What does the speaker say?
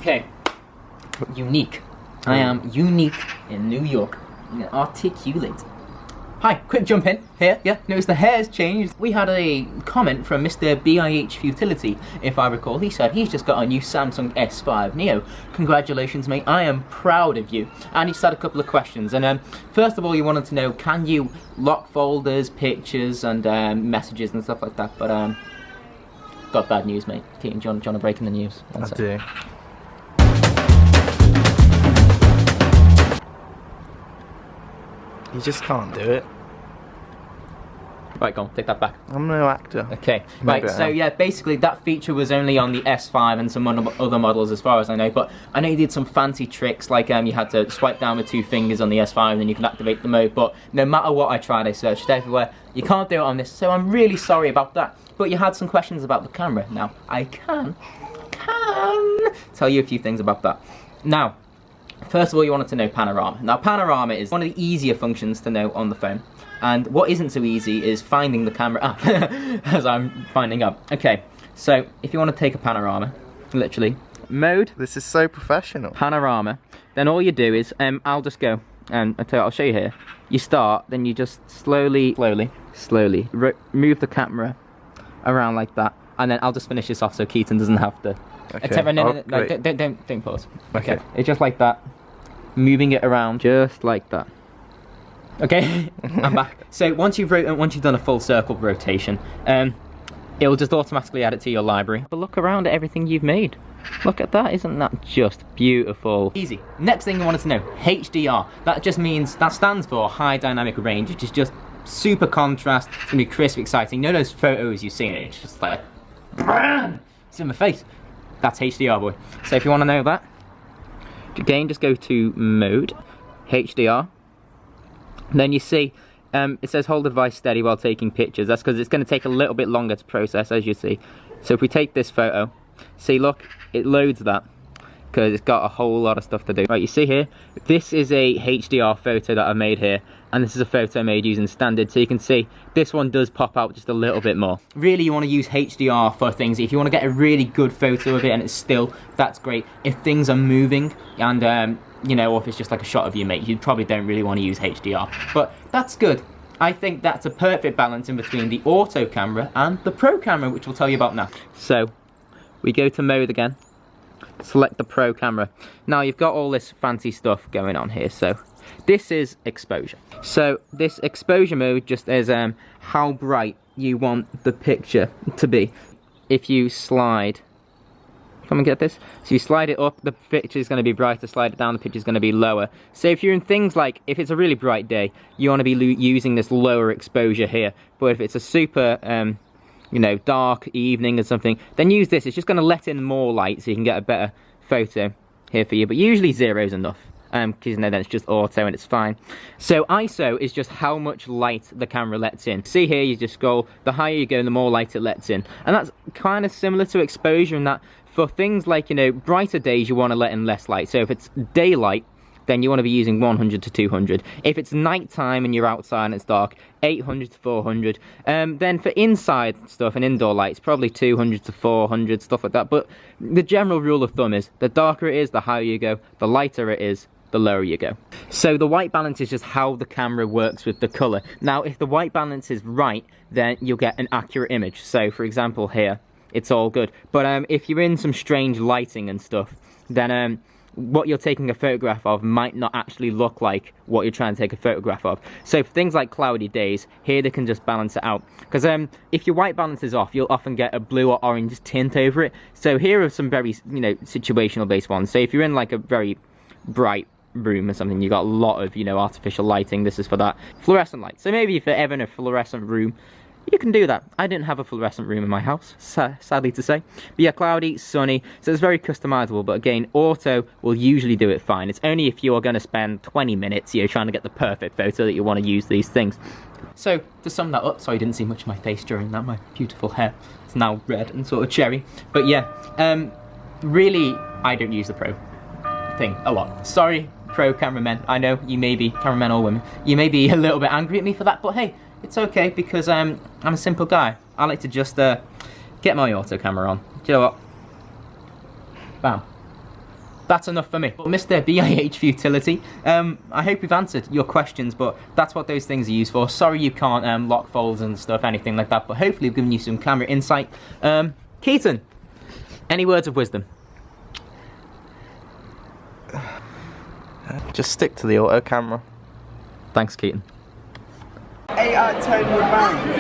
Okay. Unique. I am unique in New York. Articulate. Hi, quick jump in here. Yeah, notice the hair's changed. We had a comment from Mr. BiH Futility, if I recall. He said he's just got a new Samsung S5 Neo. Congratulations, mate. I am proud of you. And he said a couple of questions. And first of all, you wanted to know, can you lock folders, pictures, and messages and stuff like that? But got bad news, mate. Keaton, do you want to break in the news? I do. You just can't do it. Right, go on, take that back. I'm no actor. Okay, right, so yeah, basically that feature was only on the S5 and some other models as far as I know, but I know you did some fancy tricks, like you had to swipe down with 2 fingers on the S5 and then you can activate the mode, but no matter what I tried, I searched everywhere, you can't do it on this, so I'm really sorry about that. But you had some questions about the camera. Now, I can tell you a few things about that. Now, first of all, you wanted to know Panorama. Now, Panorama is one of the easier functions to know on the phone. And what isn't so easy is finding the camera app, as I'm finding out. Okay, so if you want to take a Panorama, literally, mode. This is so professional. Panorama. Then all you do is, I'll just go, and I'll show you here. You start, then you just slowly move the camera around like that. And then I'll just finish this off so Keaton doesn't have to. Okay. No, don't pause. Okay. It's just like that. Moving it around just like that. Okay, I'm back. So once you've done a full circle rotation, it will just automatically add it to your library. But look around at everything you've made. Look at that, isn't that just beautiful? Easy. Next thing you wanted to know, HDR. That just means, that stands for high dynamic range, which is just super contrast. It's gonna be crisp, exciting. You know those photos you've seen, it's just like, it's in my face. That's HDR, boy. So if you want to know that, again, just go to mode, HDR. And then you see, it says hold the device steady while taking pictures. That's because it's going to take a little bit longer to process, as you see. So if we take this photo, see, look, it loads that because it's got a whole lot of stuff to do. Right, you see here, this is a HDR photo that I made here, and this is a photo made using standard. So you can see this one does pop out just a little bit more. Really, you want to use HDR for things. If you want to get a really good photo of it and it's still, that's great. If things are moving and you know, or if it's just like a shot of you, mate, you probably don't really want to use HDR. But that's good. I think that's a perfect balance in between the auto camera and the pro camera, which we'll tell you about now. So we go to mode again. Select the pro camera. Now you've got all this fancy stuff going on here. So this is exposure. So this exposure mode just is how bright you want the picture to be. If you slide, come and get this. So you slide it up, the picture is going to be brighter. Slide it down, the picture is going to be lower. So if you're in things like, if it's a really bright day, you want to be using this lower exposure here. But if it's a super you know, dark evening or something, then use this. It's just going to let in more light so you can get a better photo here for you. But usually 0 is enough, because you know, then it's just auto and it's fine. So ISO is just how much light the camera lets in. See here, you just scroll, the higher you go, the more light it lets in. And that's kind of similar to exposure in that for things like, you know, brighter days, you want to let in less light. So if it's daylight, then you want to be using 100 to 200. If it's nighttime and you're outside and it's dark, 800 to 400. Then for inside stuff and indoor lights, probably 200 to 400, stuff like that. But the general rule of thumb is, the darker it is, the higher you go, the lighter it is, the lower you go. So the white balance is just how the camera works with the color. Now, if the white balance is right, then you'll get an accurate image. So for example here, it's all good. But if you're in some strange lighting and stuff, then what you're taking a photograph of might not actually look like what you're trying to take a photograph of. So for things like cloudy days, here they can just balance it out. Because if your white balance is off, you'll often get a blue or orange tint over it. So here are some very, you know, situational based ones. So if you're in like a very bright room or something, you got a lot of, you know, artificial lighting, this is for that. Fluorescent light. So maybe if you're ever in a fluorescent room, you can do that. I didn't have a fluorescent room in my house, sadly to say. But yeah, cloudy, sunny, so it's very customizable. But again, auto will usually do it fine. It's only if you are going to spend 20 minutes, you know, trying to get the perfect photo that you want to use these things. So to sum that up, sorry, I didn't see much of my face during that. My beautiful hair, it's now red and sort of cherry. But yeah, really, I don't use the pro thing a lot. Sorry, pro cameramen. I know you may be, cameramen or women, you may be a little bit angry at me for that, but hey, it's okay, because I'm a simple guy. I like to just get my auto camera on. Do you know what? Bam. that's enough for me. But Mr. BiH Futility, I hope we've answered your questions, but that's what those things are used for. Sorry you can't lock folds and stuff, anything like that, but hopefully we've given you some camera insight. Keaton, any words of wisdom? Just stick to the auto camera. Thanks, Keaton. 8 out of 10 would bang.